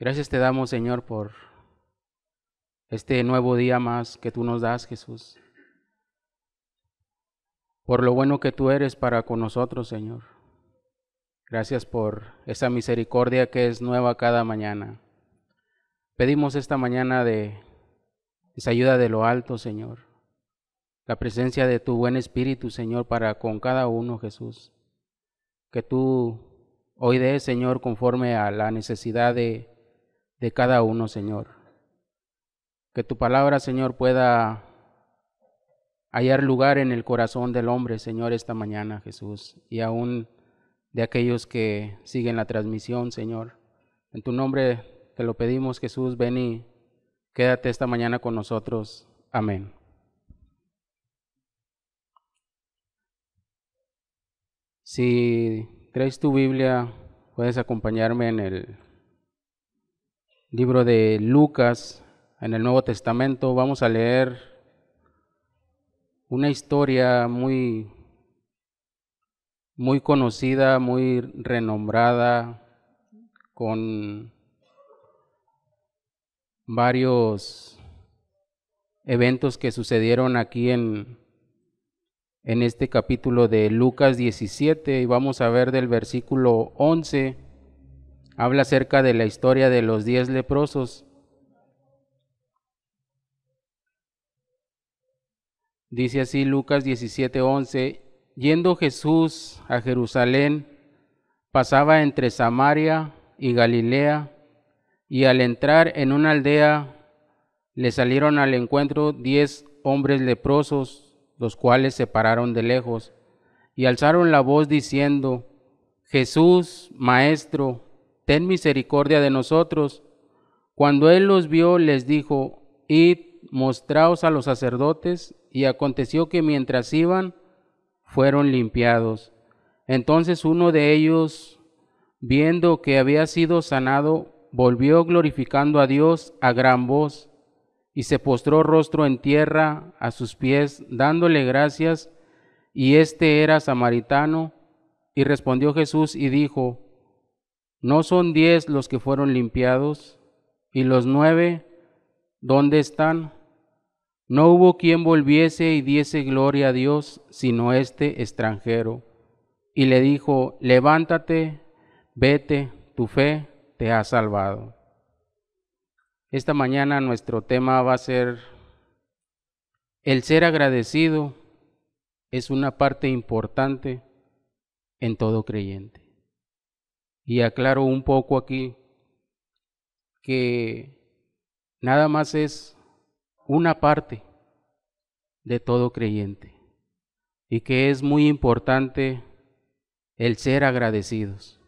Gracias te damos, Señor, por este nuevo día más que tú nos das, Jesús. Por lo bueno que tú eres para con nosotros, Señor. Gracias por esa misericordia que es nueva cada mañana. Pedimos esta mañana de esa ayuda de lo alto, Señor. La presencia de tu buen Espíritu, Señor, para con cada uno, Jesús. Que tú hoy des, Señor, conforme a la necesidad de cada uno, Señor. Que tu palabra, Señor, pueda hallar lugar en el corazón del hombre, Señor, esta mañana, Jesús, y aún de aquellos que siguen la transmisión, Señor. En tu nombre te lo pedimos, Jesús, ven y quédate esta mañana con nosotros. Amén. Si traes tu Biblia, puedes acompañarme en el libro de Lucas, en el Nuevo Testamento. Vamos a leer una historia muy conocida, muy renombrada, con varios eventos que sucedieron aquí en este capítulo de Lucas 17, y vamos a ver del versículo 11, habla acerca de la historia de los 10 leprosos. Dice así Lucas 17:11, yendo Jesús a Jerusalén, pasaba entre Samaria y Galilea, y al entrar en una aldea, le salieron al encuentro 10 hombres leprosos, los cuales se pararon de lejos, y alzaron la voz diciendo, Jesús, Maestro, ten misericordia de nosotros. Cuando él los vio, les dijo, id, mostraos a los sacerdotes. Y aconteció que mientras iban, fueron limpiados. Entonces uno de ellos, viendo que había sido sanado, volvió glorificando a Dios a gran voz, y se postró rostro en tierra a sus pies, dándole gracias, y este era samaritano. Y respondió Jesús y dijo, ¿no son 10 los que fueron limpiados? ¿Y los 9 dónde están? No hubo quien volviese y diese gloria a Dios, sino este extranjero. Y le dijo, levántate, vete, tu fe te ha salvado. Esta mañana nuestro tema va a ser el ser agradecido es una parte importante en todo creyente. Y aclaro un poco aquí que nada más es una parte de todo creyente y que es muy importante el ser agradecidos.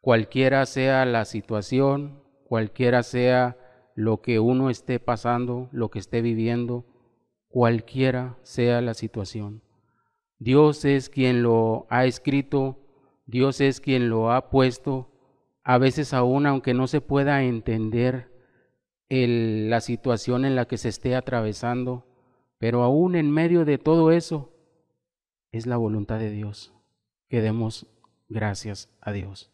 Cualquiera sea la situación, cualquiera sea lo que uno esté pasando, lo que esté viviendo, cualquiera sea la situación. Dios es quien lo ha escrito, Dios es quien lo ha puesto, a veces aún aunque no se pueda entender la situación en la que se esté atravesando, pero aún en medio de todo eso, es la voluntad de Dios que demos gracias a Dios.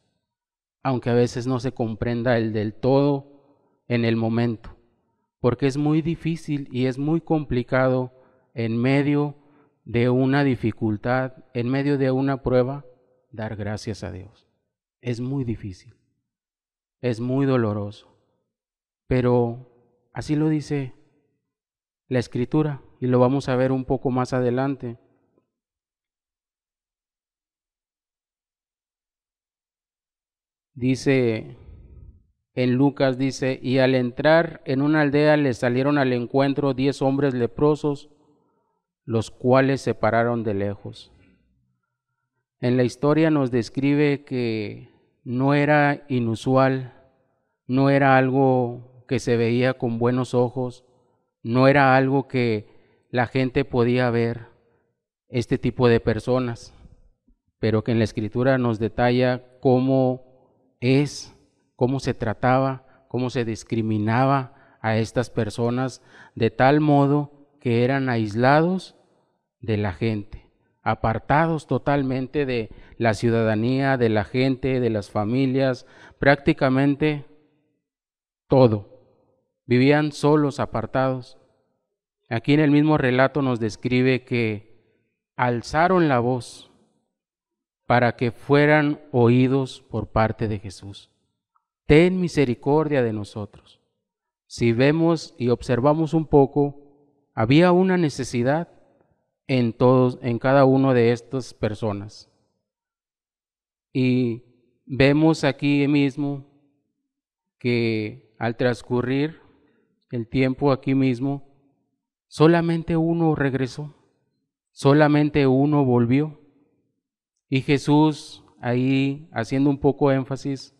Aunque a veces no se comprenda el del todo en el momento, porque es muy difícil y es muy complicado en medio de una dificultad, en medio de una prueba, dar gracias a Dios. Es muy difícil, es muy doloroso, pero así lo dice la Escritura y lo vamos a ver un poco más adelante. Dice en Lucas, dice, y al entrar en una aldea le salieron al encuentro 10 hombres leprosos, los cuales se pararon de lejos. En la historia nos describe que no era inusual, no era algo que se veía con buenos ojos, no era algo que la gente podía ver, este tipo de personas, pero que en la Escritura nos detalla cómo es, cómo se trataba, cómo se discriminaba a estas personas, de tal modo que eran aislados de la gente, apartados totalmente de la ciudadanía, de la gente, de las familias, prácticamente todo. Vivían solos, apartados. Aquí en el mismo relato nos describe que alzaron la voz para que fueran oídos por parte de Jesús. Ten misericordia de nosotros. Si vemos y observamos un poco, había una necesidad en cada uno de estas personas. Y vemos aquí mismo que al transcurrir el tiempo aquí mismo, solamente uno regresó, solamente uno volvió. Y Jesús, ahí haciendo un poco énfasis,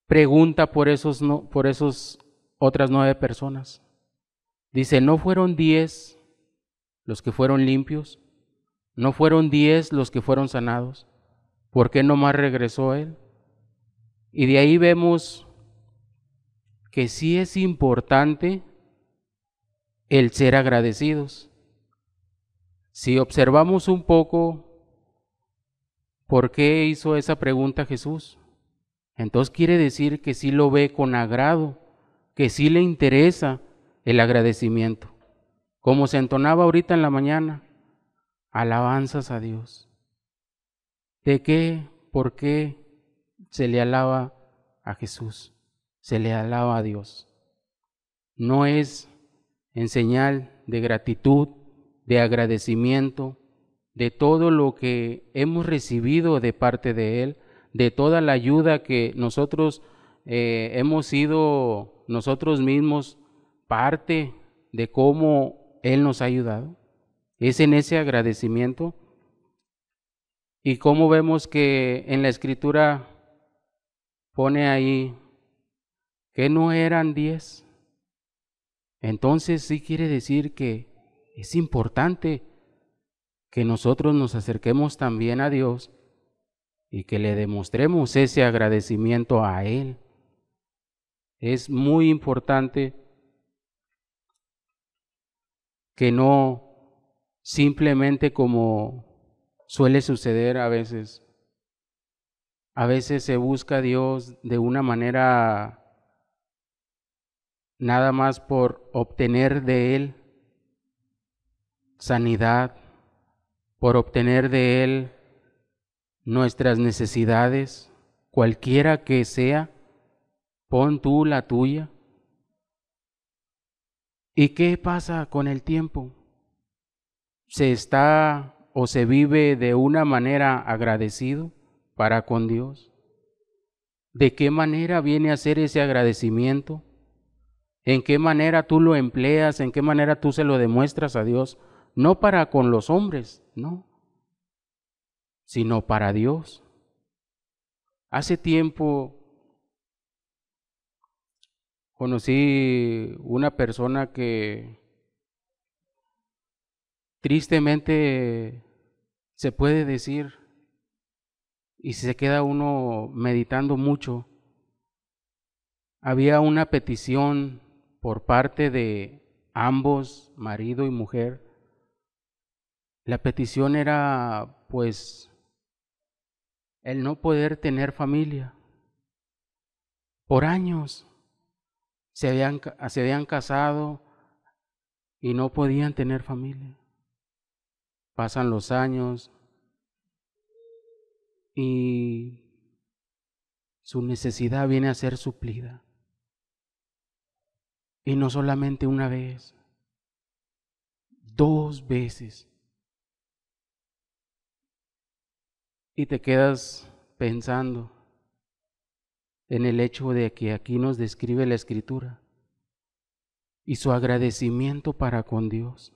pregunta por esos otras 9 personas. Dice, ¿no fueron 10 los que fueron limpios? ¿No fueron 10 los que fueron sanados? ¿Por qué no más regresó él? Y de ahí vemos que sí es importante el ser agradecidos. Si observamos un poco por qué hizo esa pregunta Jesús, entonces quiere decir que sí lo ve con agrado, que sí le interesa el agradecimiento. Como se entonaba ahorita en la mañana, alabanzas a Dios. ¿De qué? ¿Por qué se le alaba a Jesús? Se le alaba a Dios. No es en señal de gratitud, de agradecimiento, de todo lo que hemos recibido de parte de Él, de toda la ayuda que nosotros hemos sido nosotros mismos parte de cómo Él nos ha ayudado. Es en ese agradecimiento. Y cómo vemos que en la Escritura pone ahí que no eran 10. Entonces sí quiere decir que es importante que nosotros nos acerquemos también a Dios y que le demostremos ese agradecimiento a Él. Es muy importante que no simplemente como suele suceder a veces se busca a Dios de una manera nada más por obtener de Él sanidad, por obtener de Él nuestras necesidades, cualquiera que sea, pon tú la tuya. ¿Y qué pasa con el tiempo? ¿Se está o se vive de una manera agradecido para con Dios? ¿De qué manera viene a ser ese agradecimiento? ¿En qué manera tú lo empleas? ¿En qué manera tú se lo demuestras a Dios? No para con los hombres, no, sino para Dios. Hace tiempo conocí una persona que tristemente se puede decir, y se queda uno meditando mucho, había una petición por parte de ambos, marido y mujer. La petición era, pues, el no poder tener familia. Por años se habían casado y no podían tener familia. Pasan los años y su necesidad viene a ser suplida. Y no solamente una vez, 2 veces. Y te quedas pensando en el hecho de que aquí nos describe la Escritura y su agradecimiento para con Dios.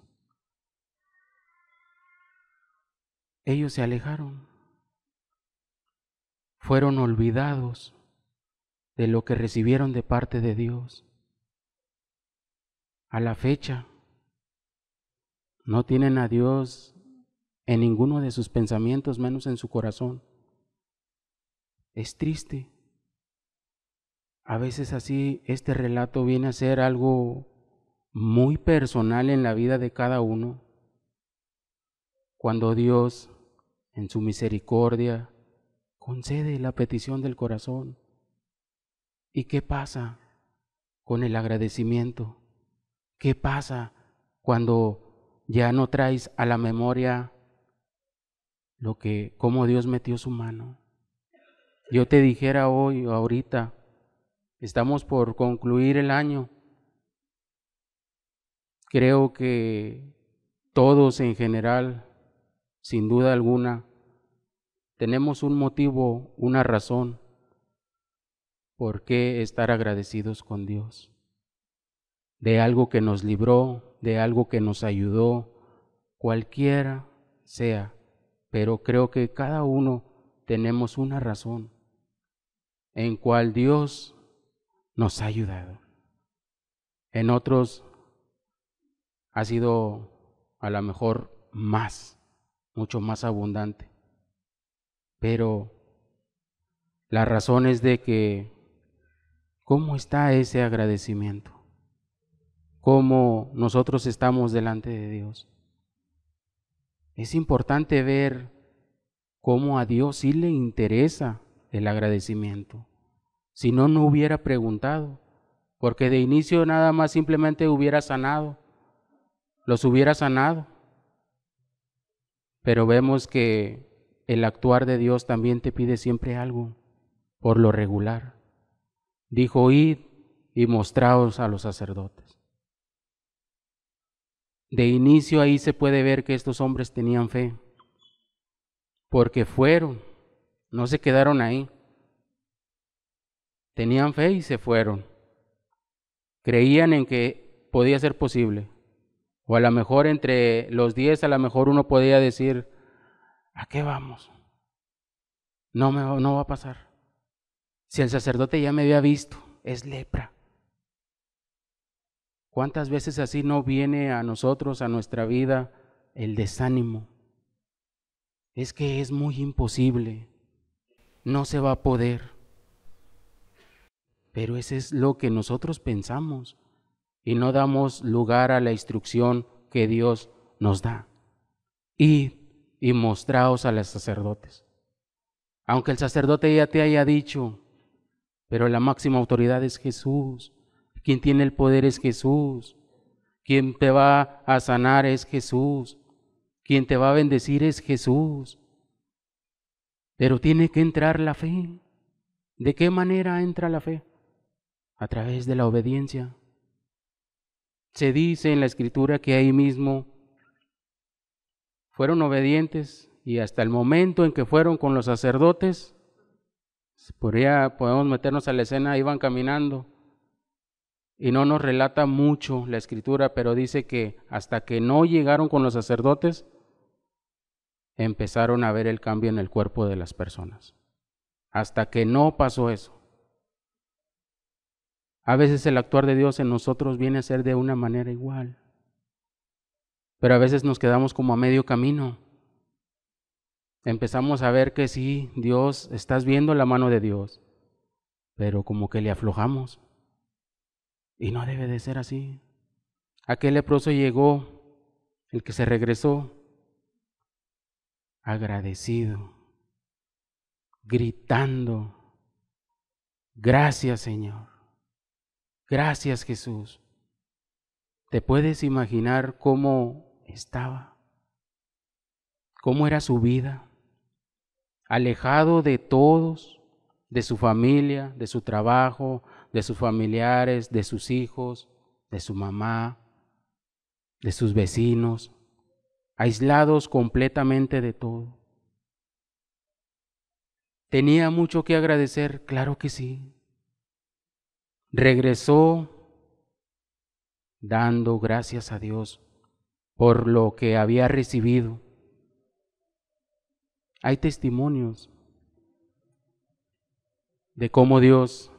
Ellos se alejaron, fueron olvidados de lo que recibieron de parte de Dios. A la fecha, no tienen a Dios en ninguno de sus pensamientos, menos en su corazón. Es triste. A veces así este relato viene a ser algo muy personal en la vida de cada uno. Cuando Dios, en su misericordia, concede la petición del corazón ¿Y qué pasa con el agradecimiento? ¿Qué pasa cuando ya no traes a la memoria cómo Dios metió su mano? Yo te dijera hoy o ahorita, estamos por concluir el año. Creo que todos en general, sin duda alguna, tenemos un motivo, una razón por qué estar agradecidos con Dios. De algo que nos libró, de algo que nos ayudó, cualquiera sea, pero creo que cada uno tenemos una razón en cual Dios nos ha ayudado. En otros ha sido a lo mejor más, mucho más abundante, pero la razón es de que ¿cómo está ese agradecimiento? ¿Cómo nosotros estamos delante de Dios? Es importante ver cómo a Dios sí le interesa el agradecimiento. Si no, no hubiera preguntado, porque de inicio nada más simplemente hubiera sanado, los hubiera sanado. Pero vemos que el actuar de Dios también te pide siempre algo, por lo regular. Dijo, id y mostraos a los sacerdotes. De inicio ahí se puede ver que estos hombres tenían fe, porque fueron, no se quedaron ahí. Tenían fe y se fueron. Creían en que podía ser posible. O a lo mejor entre los 10, a lo mejor uno podía decir, ¿a qué vamos? No va a pasar. Si el sacerdote ya me había visto, es lepra. ¿Cuántas veces así no viene a nosotros, a nuestra vida, el desánimo? Es que es muy imposible, no se va a poder. Pero eso es lo que nosotros pensamos y no damos lugar a la instrucción que Dios nos da. Id y mostraos a los sacerdotes. Aunque el sacerdote ya te haya dicho, pero la máxima autoridad es Jesús. Quien tiene el poder es Jesús. Quien te va a sanar es Jesús. Quien te va a bendecir es Jesús. Pero tiene que entrar la fe. ¿De qué manera entra la fe? A través de la obediencia. Se dice en la Escritura que ahí mismo fueron obedientes y hasta el momento en que fueron con los sacerdotes, podemos meternos a la escena, iban caminando y no nos relata mucho la Escritura, pero dice que hasta que no llegaron con los sacerdotes, empezaron a ver el cambio en el cuerpo de las personas. Hasta que no pasó eso. A veces el actuar de Dios en nosotros viene a ser de una manera igual, pero a veces nos quedamos como a medio camino. Empezamos a ver que sí, Dios, estás viendo la mano de Dios, pero como que le aflojamos. Y no debe de ser así. Aquel leproso llegó, el que se regresó, agradecido, gritando, gracias Señor, gracias Jesús. ¿Te puedes imaginar cómo estaba? ¿Cómo era su vida? Alejado de todos, de su familia, de su trabajo, de sus familiares, de sus hijos, de su mamá, de sus vecinos, aislados completamente de todo. ¿Tenía mucho que agradecer? Claro que sí. Regresó dando gracias a Dios por lo que había recibido. Hay testimonios de cómo Dios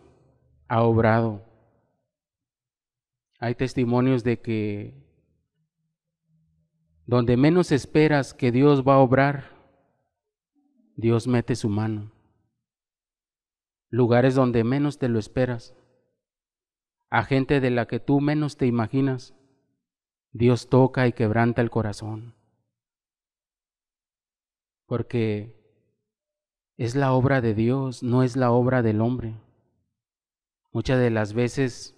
ha obrado. Hay testimonios de que donde menos esperas que Dios va a obrar, Dios mete su mano. Lugares donde menos te lo esperas, a gente de la que tú menos te imaginas, Dios toca y quebranta el corazón. Porque es la obra de Dios, no es la obra del hombre. Muchas de las veces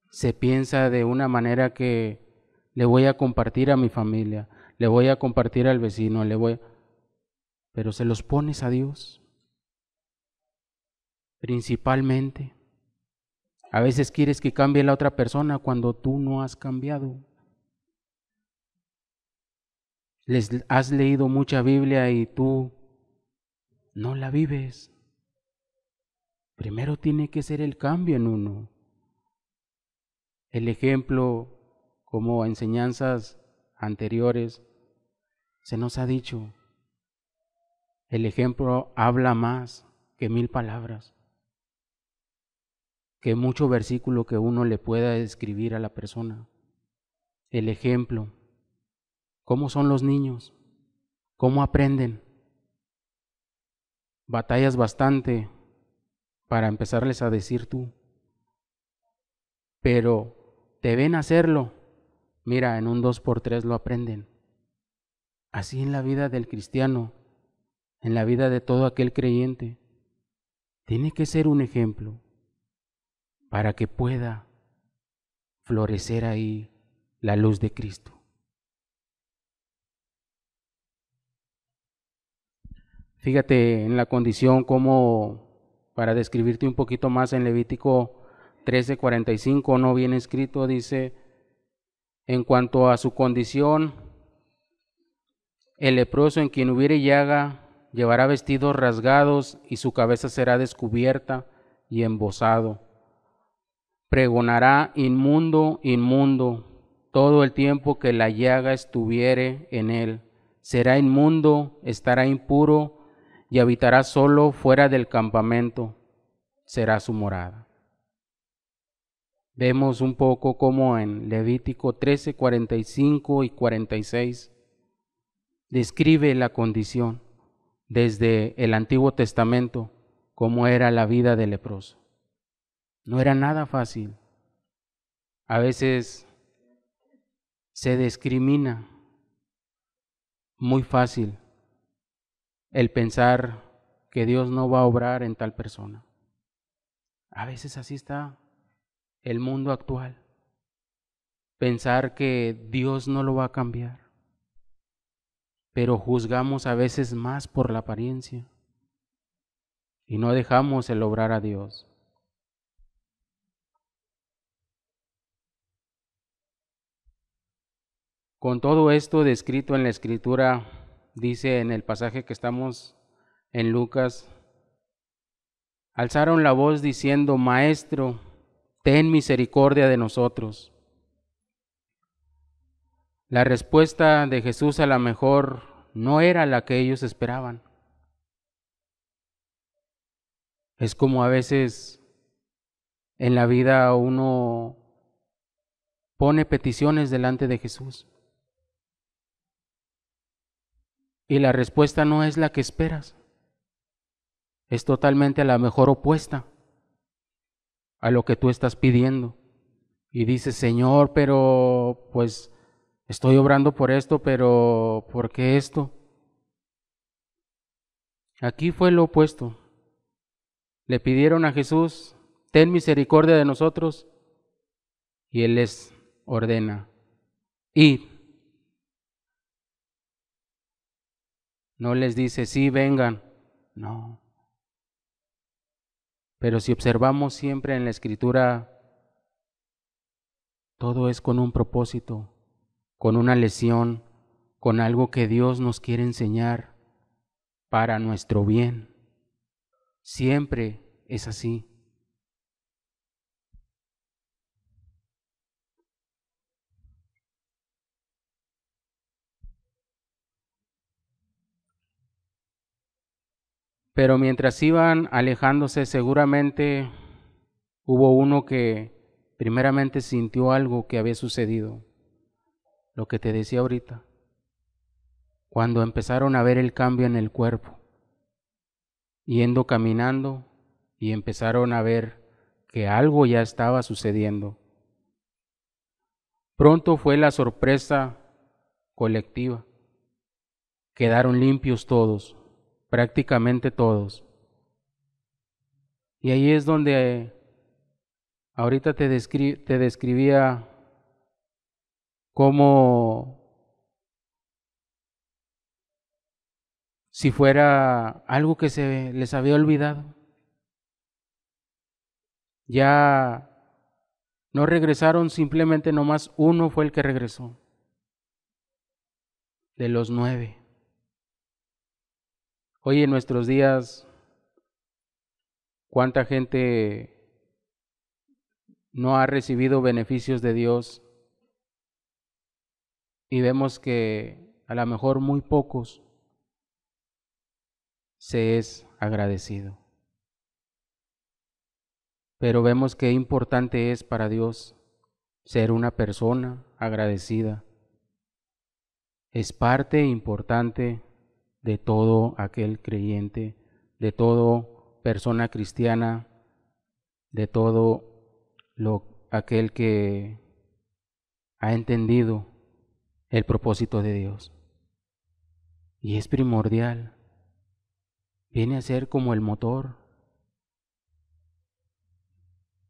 se piensa de una manera que le voy a compartir a mi familia, le voy a compartir al vecino, pero se los pones a Dios, principalmente. A veces quieres que cambie la otra persona cuando tú no has cambiado. Les has leído mucha Biblia y tú no la vives. Primero tiene que ser el cambio en uno. El ejemplo, como enseñanzas anteriores, se nos ha dicho, el ejemplo habla más que 1000 palabras, que mucho versículo que uno le pueda escribir a la persona. El ejemplo, ¿cómo son los niños? ¿Cómo aprenden? Batallas bastante para empezarles a decir tú, pero te ven hacerlo, mira, en un 2x3 lo aprenden. Así en la vida del cristiano, en la vida de todo aquel creyente, tiene que ser un ejemplo para que pueda florecer ahí la luz de Cristo. Fíjate en la condición como, para describirte un poquito más, en Levítico 13:45 no viene escrito, dice, en cuanto a su condición, el leproso en quien hubiere llaga llevará vestidos rasgados y su cabeza será descubierta y embozado. Pregonará inmundo, inmundo, todo el tiempo que la llaga estuviere en él. Será inmundo, estará impuro y habitará solo fuera del campamento. Será su morada. Vemos un poco como en Levítico 13:45 y 46 describe la condición desde el Antiguo Testamento, cómo era la vida del leproso. No era nada fácil. A veces se discrimina muy fácil el pensar que Dios no va a obrar en tal persona. A veces así está el mundo actual. Pensar que Dios no lo va a cambiar. Pero juzgamos a veces más por la apariencia y no dejamos el obrar a Dios. Con todo esto descrito en la Escritura, dice en el pasaje que estamos en Lucas, alzaron la voz diciendo, Maestro, ten misericordia de nosotros. La respuesta de Jesús a lo mejor no era la que ellos esperaban. Es como a veces en la vida uno pone peticiones delante de Jesús y la respuesta no es la que esperas. Es totalmente a la mejor opuesta a lo que tú estás pidiendo. Y dices, Señor, pero pues estoy obrando por esto, pero ¿por qué esto? Aquí fue lo opuesto. Le pidieron a Jesús, ten misericordia de nosotros, y Él les ordena, id. No les dice, sí, vengan, no. Pero si observamos siempre en la Escritura, todo es con un propósito, con una lesión, con algo que Dios nos quiere enseñar para nuestro bien. Siempre es así. Pero mientras iban alejándose, seguramente hubo uno que primeramente sintió algo que había sucedido, lo que te decía ahorita, cuando empezaron a ver el cambio en el cuerpo, yendo caminando y empezaron a ver que algo ya estaba sucediendo. Pronto fue la sorpresa colectiva. Quedaron limpios todos, prácticamente todos. Y ahí es donde Ahorita te describía cómo si fuera algo que se les había olvidado. Ya no regresaron, simplemente nomás uno fue el que regresó, de los 9. Hoy en nuestros días, ¿cuánta gente no ha recibido beneficios de Dios? Y vemos que a lo mejor muy pocos se es agradecido. Pero vemos qué importante es para Dios ser una persona agradecida. Es parte importante de todo aquel creyente, de todo persona cristiana, de todo aquel que ha entendido el propósito de Dios. Y es primordial. Viene a ser como el motor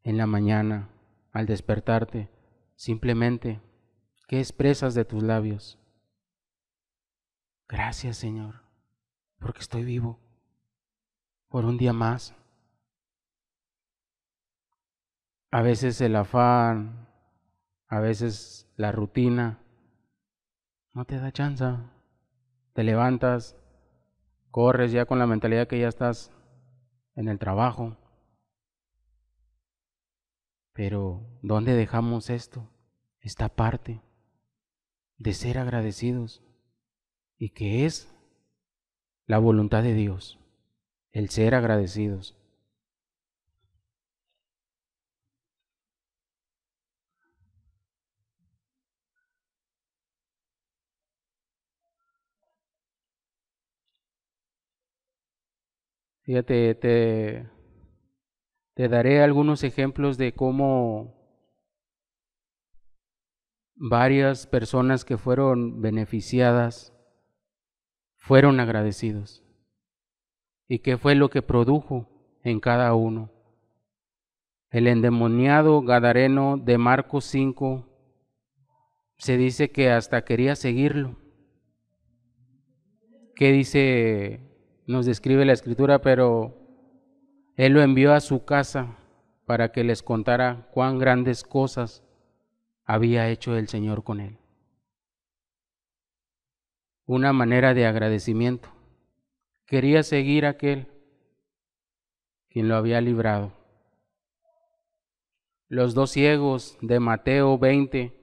en la mañana, al despertarte, simplemente, ¿qué expresas de tus labios? Gracias, Señor, porque estoy vivo por un día más. A veces el afán, a veces la rutina, no te da chance. Te levantas, corres ya con la mentalidad que ya estás en el trabajo. Pero ¿dónde dejamos esto? Esta parte de ser agradecidos y que es la voluntad de Dios, el ser agradecidos. Fíjate, te daré algunos ejemplos de cómo varias personas que fueron beneficiadas fueron agradecidos. ¿Y qué fue lo que produjo en cada uno? El endemoniado gadareno de Marcos 5 se dice que hasta quería seguirlo. ¿Qué dice? Nos describe la escritura, pero él lo envió a su casa para que les contara cuán grandes cosas había hecho el Señor con él. Una manera de agradecimiento. Quería seguir a aquel quien lo había librado. Los 2 ciegos de Mateo 20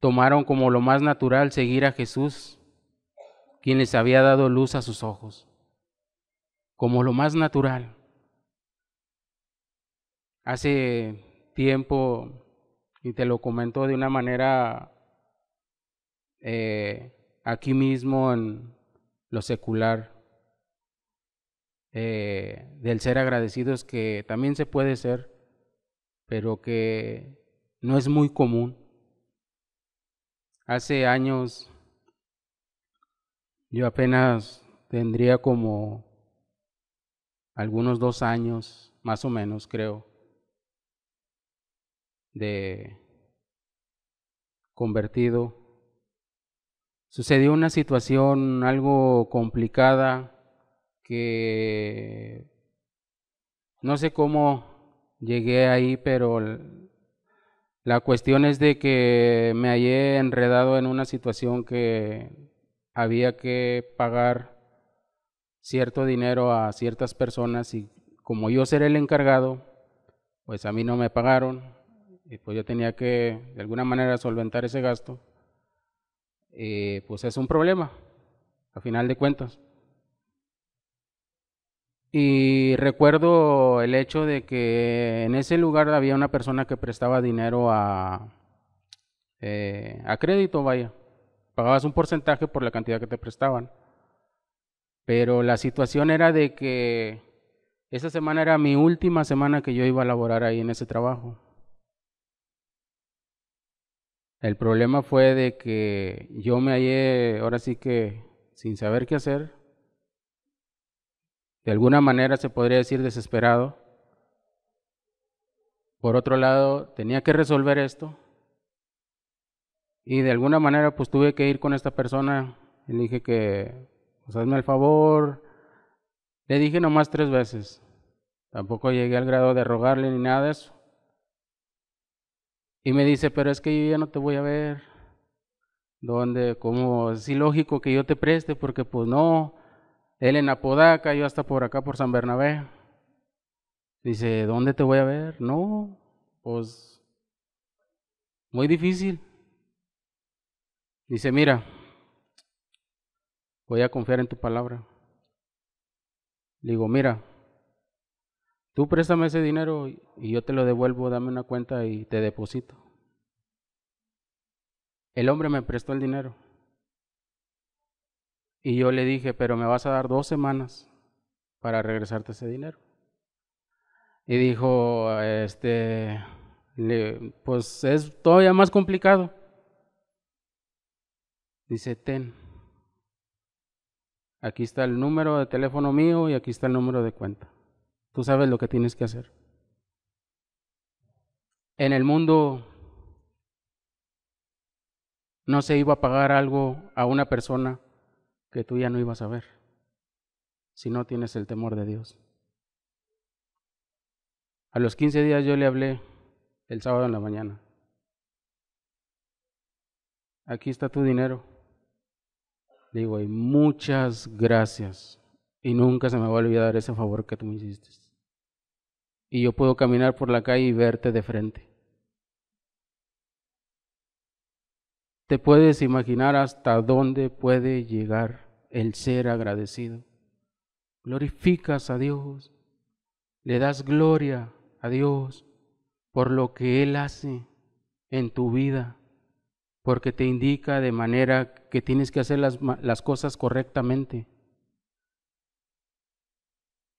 tomaron como lo más natural seguir a Jesús, quien les había dado luz a sus ojos, como lo más natural. Hace tiempo, y te lo comento de una manera aquí mismo en lo secular, del ser agradecidos, que también se puede ser, pero que no es muy común. Hace años, yo apenas tendría como algunos 2 años, más o menos creo, de convertido. Sucedió una situación algo complicada que no sé cómo llegué ahí, pero la cuestión es de que me hallé enredado en una situación que había que pagar cierto dinero a ciertas personas y como yo seré el encargado, pues a mí no me pagaron y pues yo tenía que de alguna manera solventar ese gasto. Pues es un problema, a final de cuentas. Y recuerdo el hecho de que en ese lugar había una persona que prestaba dinero a crédito, vaya. Pagabas un porcentaje por la cantidad que te prestaban. Pero la situación era de que esa semana era mi última semana que yo iba a laborar ahí en ese trabajo. El problema fue de que yo me hallé, ahora sí que sin saber qué hacer, de alguna manera se podría decir desesperado, Por otro lado, tenía que resolver esto y de alguna manera pues tuve que ir con esta persona y le dije que, pues hazme el favor. Le dije nomás 3 veces, tampoco llegué al grado de rogarle ni nada de eso. Y me dice, pero es que yo ya no te voy a ver. ¿Dónde? ¿Cómo? Es ilógico que yo te preste porque pues no, él en Apodaca, yo hasta por acá por San Bernabé. Dice, ¿dónde te voy a ver? No, pues muy difícil. Dice, mira, voy a confiar en tu palabra. Le digo, mira, tú préstame ese dinero y yo te lo devuelvo, dame una cuenta y te deposito. El hombre me prestó el dinero y yo le dije, pero me vas a dar 2 semanas para regresarte ese dinero. Y dijo, pues es todavía más complicado. Dice, ten, aquí está el número de teléfono mío y aquí está el número de cuenta. Tú sabes lo que tienes que hacer. En el mundo no se iba a pagar algo a una persona que tú ya no ibas a ver, si no tienes el temor de Dios. A los 15 días yo le hablé el sábado en la mañana. Aquí está tu dinero. Le digo, y muchas gracias. Y nunca se me va a olvidar ese favor que tú me hiciste. Y yo puedo caminar por la calle y verte de frente. ¿Te puedes imaginar hasta dónde puede llegar el ser agradecido? Glorificas a Dios, le das gloria a Dios por lo que Él hace en tu vida, porque te indica de manera que tienes que hacer las cosas correctamente.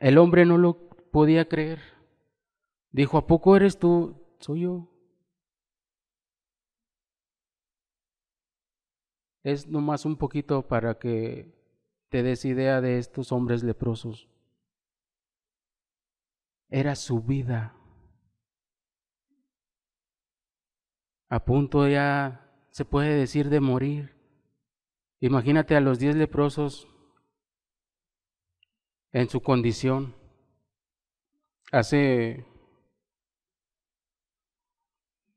El hombre no lo podía creer. Dijo, ¿a poco eres tú? Soy yo. Es nomás un poquito para que te des idea de estos hombres leprosos. Era su vida. A punto ya se puede decir de morir. Imagínate a los 10 leprosos en su condición. Hace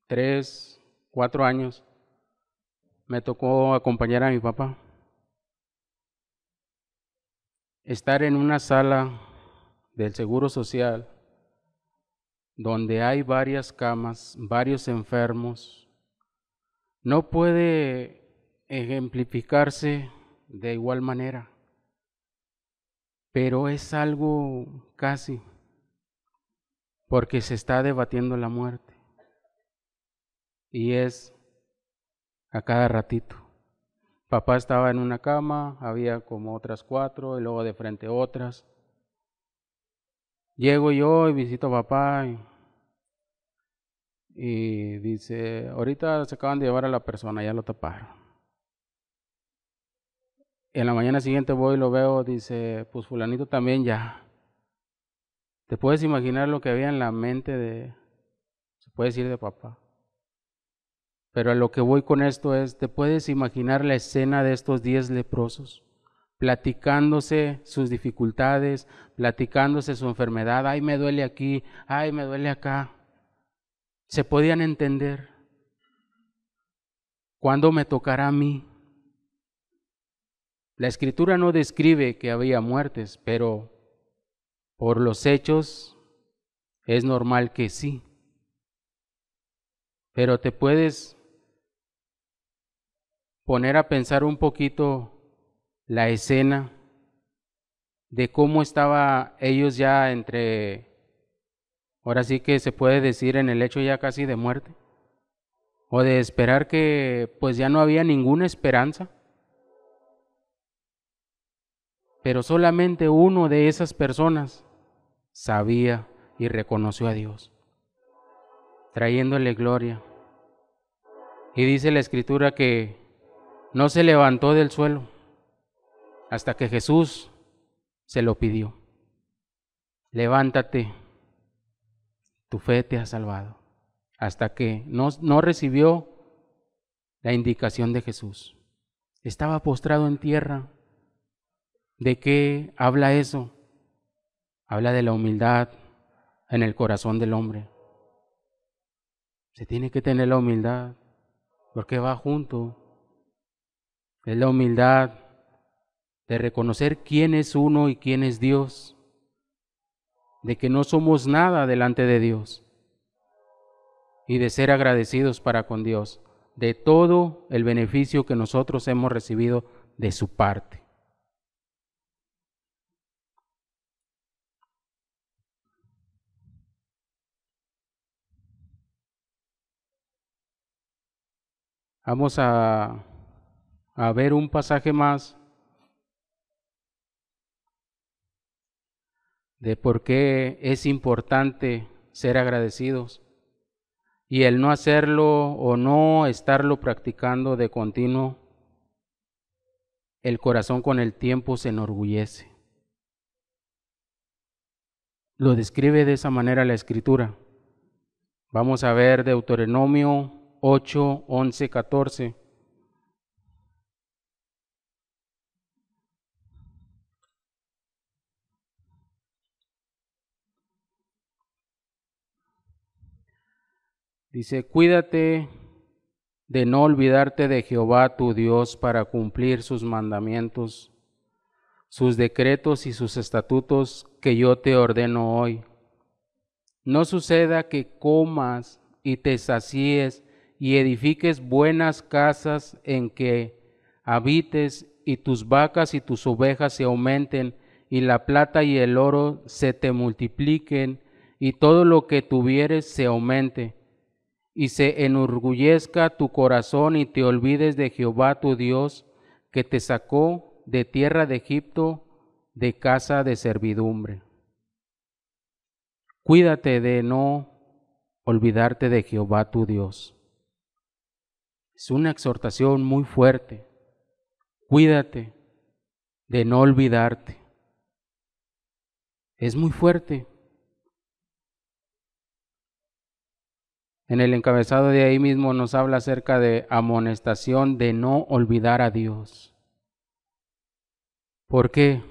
3, 4 años me tocó acompañar a mi papá. Estar en una sala del Seguro Social donde hay varias camas, varios enfermos, no puede ejemplificarse de igual manera, pero es algo casi, porque se está debatiendo la muerte y es a cada ratito. Papá estaba en una cama, había como otras 4 y luego de frente otras. Llego yo y visito a papá y dice, ahorita se acaban de llevar a la persona, ya lo taparon. En la mañana siguiente voy y lo veo, dice, pues fulanito también ya. ¿Te puedes imaginar lo que había en la mente se puede decir de papá? Pero a lo que voy con esto es, ¿te puedes imaginar la escena de estos 10 leprosos? Platicándose sus dificultades, platicándose su enfermedad, ay me duele aquí, ay me duele acá. Se podían entender. ¿Cuándo me tocará a mí? La Escritura no describe que había muertes, pero por los hechos es normal que sí. Pero te puedes poner a pensar un poquito la escena de cómo estaba ellos ya ahora sí que se puede decir en el hecho ya casi de muerte, o de esperar que pues ya no había ninguna esperanza. Pero solamente uno de esas personas sabía y reconoció a Dios, trayéndole gloria. Y dice la Escritura que no se levantó del suelo hasta que Jesús se lo pidió. Levántate, tu fe te ha salvado. hasta que no recibió la indicación de Jesús. Estaba postrado en tierra. ¿De qué habla eso? Habla de la humildad en el corazón del hombre. Se tiene que tener la humildad, porque va junto. Es la humildad de reconocer quién es uno y quién es Dios, de que no somos nada delante de Dios y de ser agradecidos para con Dios de todo el beneficio que nosotros hemos recibido de su parte. Vamos a ver un pasaje más de por qué es importante ser agradecidos y el no hacerlo o no estarlo practicando de continuo, el corazón con el tiempo se enorgullece. Lo describe de esa manera la Escritura. Vamos a ver Deuteronomio 8, 11, 14. Dice, cuídate de no olvidarte de Jehová tu Dios para cumplir sus mandamientos, sus decretos y sus estatutos que yo te ordeno hoy. No suceda que comas y te sacíes y edifiques buenas casas en que habites y tus vacas y tus ovejas se aumenten y la plata y el oro se te multipliquen y todo lo que tuvieres se aumente y se enorgullezca tu corazón y te olvides de Jehová tu Dios que te sacó de tierra de Egipto de casa de servidumbre. Cuídate de no olvidarte de Jehová tu Dios. Es una exhortación muy fuerte. Cuídate de no olvidarte. Es muy fuerte. En el encabezado de ahí mismo nos habla acerca de amonestación de no olvidar a Dios. ¿Por qué?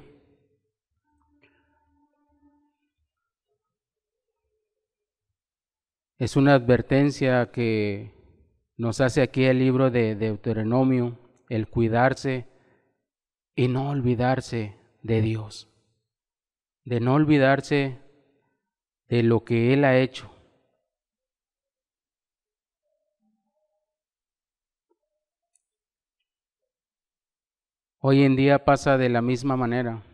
Es una advertencia que nos hace aquí el libro de Deuteronomio, el cuidarse y no olvidarse de Dios, de no olvidarse de lo que Él ha hecho. Hoy en día pasa de la misma manera.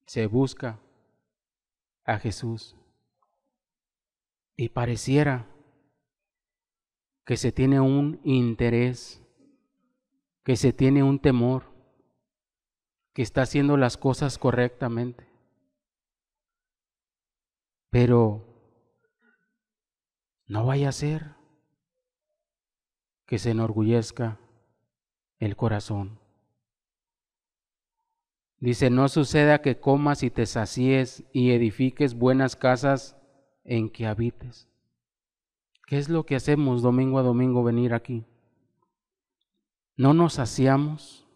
Se busca a Jesús y pareciera que se tiene un interés, que se tiene un temor, que está haciendo las cosas correctamente. Pero no vaya a ser que se enorgullezca el corazón. Dice, no suceda que comas y te sacíes y edifiques buenas casas en que habites. ¿Qué es lo que hacemos domingo a domingo venir aquí? ¿No nos saciamos?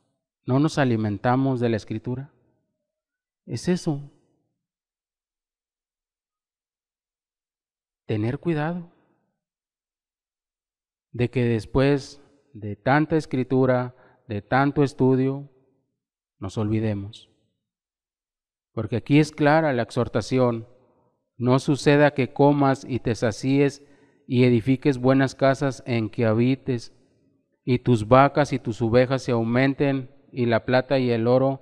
¿No nos alimentamos de la Escritura? Es eso. Tener cuidado de que después de tanta Escritura, de tanto estudio, nos olvidemos. Porque aquí es clara la exhortación. No suceda que comas y te sacíes y edifiques buenas casas en que habites, y tus vacas y tus ovejas se aumenten, y la plata y el oro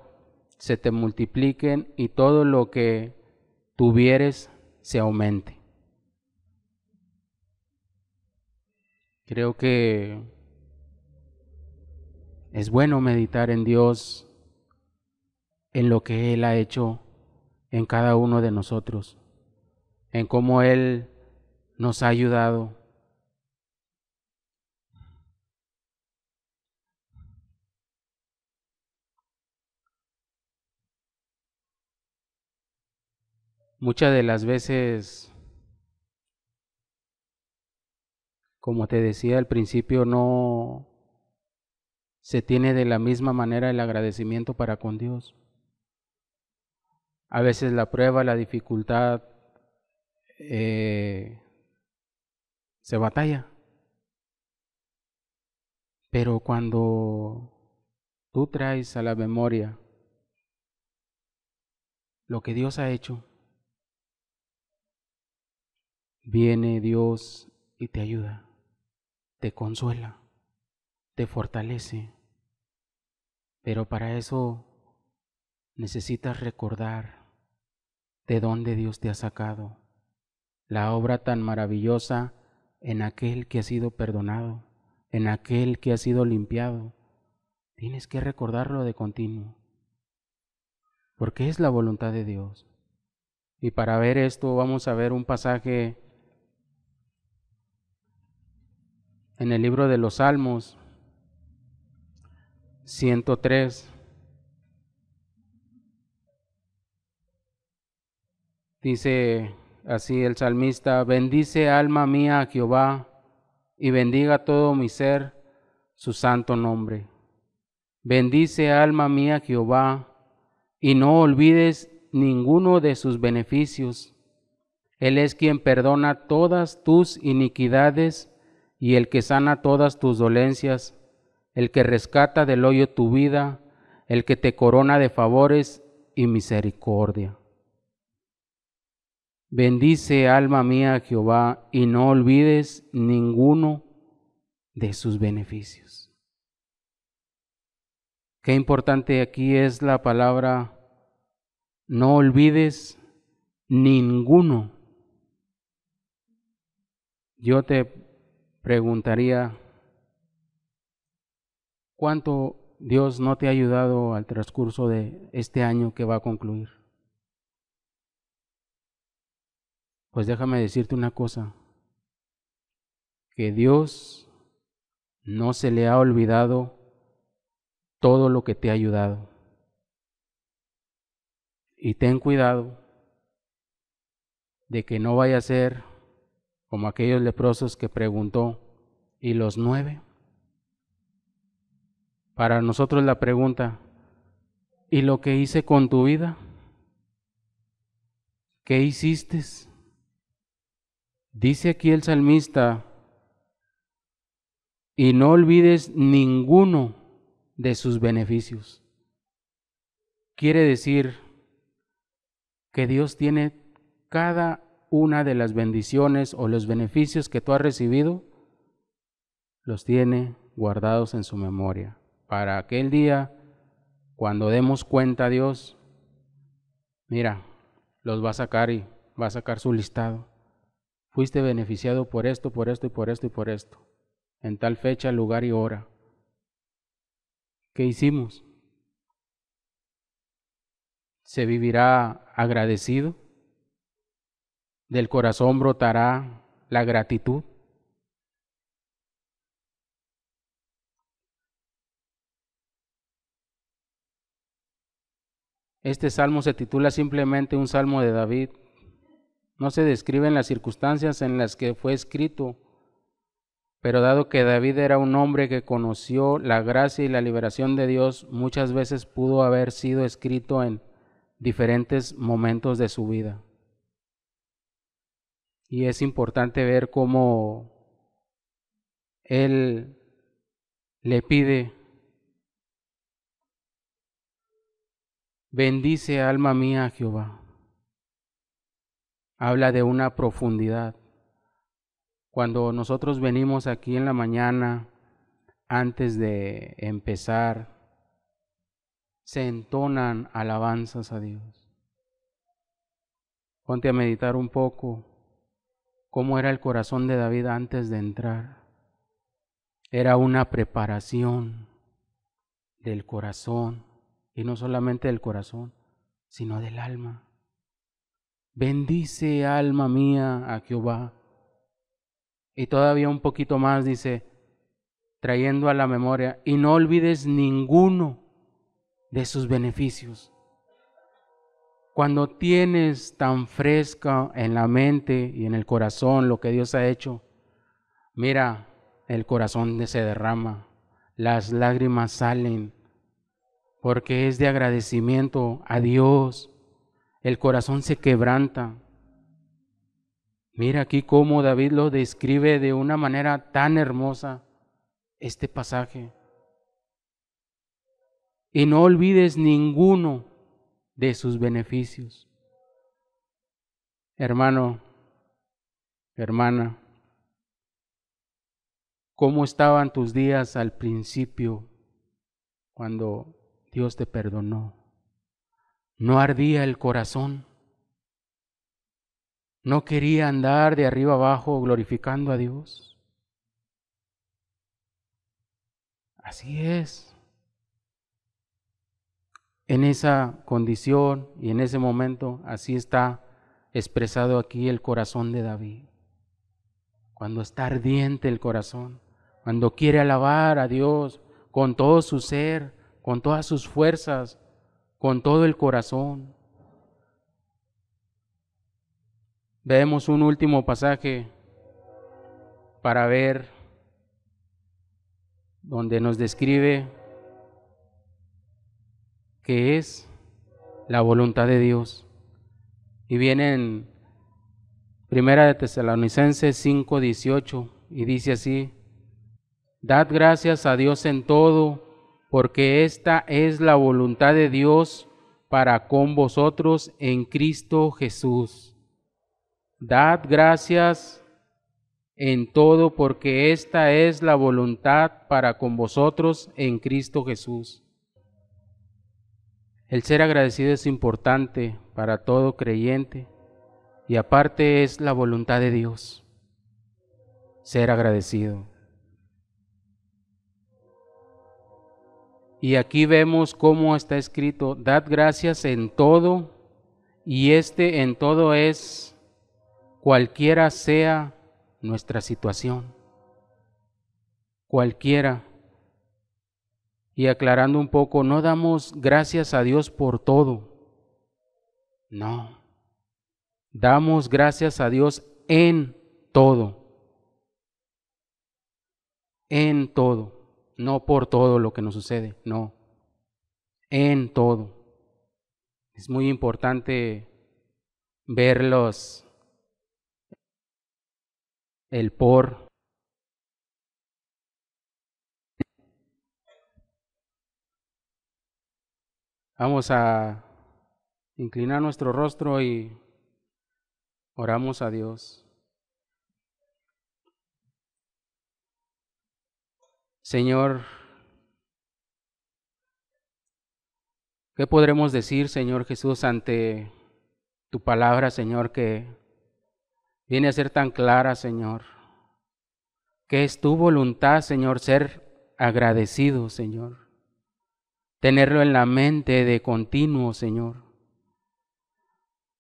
se te multipliquen, y todo lo que tuvieres se aumente. Creo que es bueno meditar en Dios, en lo que Él ha hecho en cada uno de nosotros, en cómo Él nos ha ayudado. Muchas de las veces Como te decía al principio, no se tiene de la misma manera el agradecimiento para con Dios. A veces la prueba, la dificultad, se batalla. Pero cuando tú traes a la memoria lo que Dios ha hecho, viene Dios y te ayuda, te consuela, te fortalece. Pero para eso necesitas recordar de dónde Dios te ha sacado, la obra tan maravillosa en aquel que ha sido perdonado, en aquel que ha sido limpiado. Tienes que recordarlo de continuo, porque es la voluntad de Dios. Y para ver esto vamos a ver un pasaje en el libro de los Salmos 103. Dice así el salmista: bendice alma mía a Jehová, y bendiga todo mi ser su santo nombre. Bendice alma mía a Jehová, y no olvides ninguno de sus beneficios. Él es quien perdona todas tus iniquidades y el que sana todas tus dolencias, el que rescata del hoyo tu vida, el que te corona de favores y misericordia. Bendice alma mía a Jehová, y no olvides ninguno de sus beneficios. Qué importante aquí es la palabra no olvides ninguno. Yo te preguntaría, ¿cuánto Dios no te ha ayudado al transcurso de este año que va a concluir? Pues déjame decirte una cosa, que Dios no se le ha olvidado todo lo que te ha ayudado. Y ten cuidado de que no vaya a ser como aquellos leprosos que preguntó, ¿y los 9? Para nosotros la pregunta, ¿y lo que hice con tu vida? ¿Qué hiciste? Dice aquí el salmista, y no olvides ninguno de sus beneficios. Quiere decir que Dios tiene cada una de las bendiciones o los beneficios que tú has recibido, los tiene guardados en su memoria. Para aquel día, cuando demos cuenta a Dios, mira, los va a sacar y va a sacar su listado. Fuiste beneficiado por esto, por esto y por esto y por esto, en tal fecha, lugar y hora. ¿Qué hicimos? ¿Se vivirá agradecido? ¿Del corazón brotará la gratitud? Este salmo se titula simplemente un salmo de David. No se describen las circunstancias en las que fue escrito, pero dado que David era un hombre que conoció la gracia y la liberación de Dios, muchas veces pudo haber sido escrito en diferentes momentos de su vida. Y es importante ver cómo él le pide: bendice alma mía a Jehová. Habla de una profundidad. Cuando nosotros venimos aquí en la mañana, antes de empezar, se entonan alabanzas a Dios. Ponte a meditar un poco cómo era el corazón de David antes de entrar. Era una preparación del corazón, y no solamente del corazón, sino del alma. Bendice alma mía a Jehová. Y todavía un poquito más dice, trayendo a la memoria, y no olvides ninguno de sus beneficios. Cuando tienes tan fresca en la mente y en el corazón lo que Dios ha hecho, Mira, el corazón se derrama, las lágrimas salen, porque es de agradecimiento a Dios. El corazón se quebranta. Mira aquí cómo David lo describe de una manera tan hermosa este pasaje. Y no olvides ninguno de sus beneficios. Hermano, hermana, ¿cómo estaban tus días al principio cuando Dios te perdonó? ¿No ardía el corazón? ¿No quería andar de arriba abajo glorificando a Dios? Así es. En esa condición y en ese momento, así está expresado aquí el corazón de David. Cuando está ardiente el corazón, cuando quiere alabar a Dios con todo su ser, con todas sus fuerzas, con todo el corazón. Vemos un último pasaje para ver donde nos describe qué es la voluntad de Dios. Y viene en Primera de Tesalonicenses 5:18 y dice así: Dad gracias a Dios en todo, porque esta es la voluntad de Dios para con vosotros en Cristo Jesús. Dad gracias en todo, porque esta es la voluntad para con vosotros en Cristo Jesús. El ser agradecido es importante para todo creyente y aparte es la voluntad de Dios, ser agradecido. Y aquí vemos cómo está escrito: dad gracias en todo, y este en todo es cualquiera sea nuestra situación, cualquiera. Y aclarando un poco, no damos gracias a Dios por todo, no, damos gracias a Dios en todo, no por todo lo que nos sucede, no, en todo. Es muy importante verlos, el por. Vamos a inclinar nuestro rostro y oramos a Dios. Señor, ¿qué podremos decir, Señor Jesús, ante tu palabra, Señor, que viene a ser tan clara, Señor? Que es tu voluntad, Señor, ser agradecido, Señor. Tenerlo en la mente de continuo, Señor.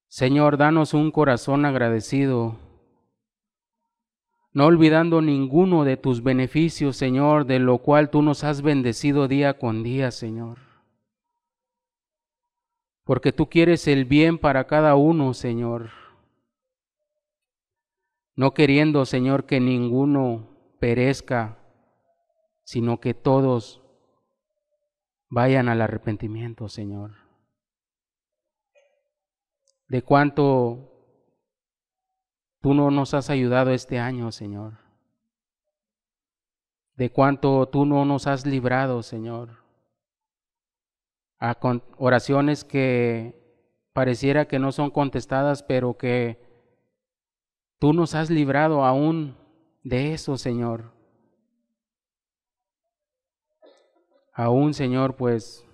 Señor, danos un corazón agradecido, no olvidando ninguno de tus beneficios, Señor, de lo cual tú nos has bendecido día con día, Señor. Porque tú quieres el bien para cada uno, Señor. No queriendo, Señor, que ninguno perezca, sino que todos vayan al arrepentimiento, Señor. De cuánto tú no nos has ayudado este año, Señor. De cuánto tú no nos has librado, Señor. A oraciones que pareciera que no son contestadas, pero que tú nos has librado aún de eso, Señor. Aún, Señor, pues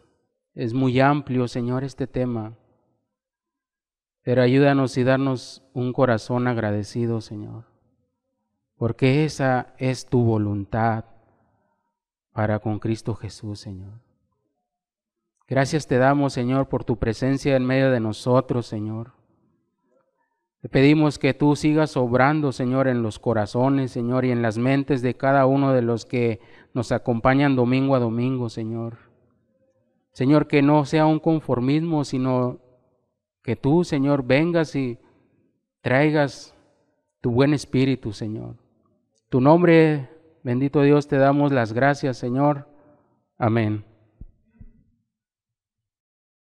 es muy amplio, Señor, este tema. Pero ayúdanos y darnos un corazón agradecido, Señor, porque esa es tu voluntad para con Cristo Jesús, Señor. Gracias te damos, Señor, por tu presencia en medio de nosotros, Señor. Te pedimos que tú sigas obrando, Señor, en los corazones, Señor, y en las mentes de cada uno de los que nos acompañan domingo a domingo, Señor. Señor, que no sea un conformismo, sino que tú, Señor, vengas y traigas tu buen espíritu, Señor. tu nombre, bendito Dios, te damos las gracias, Señor. Amén.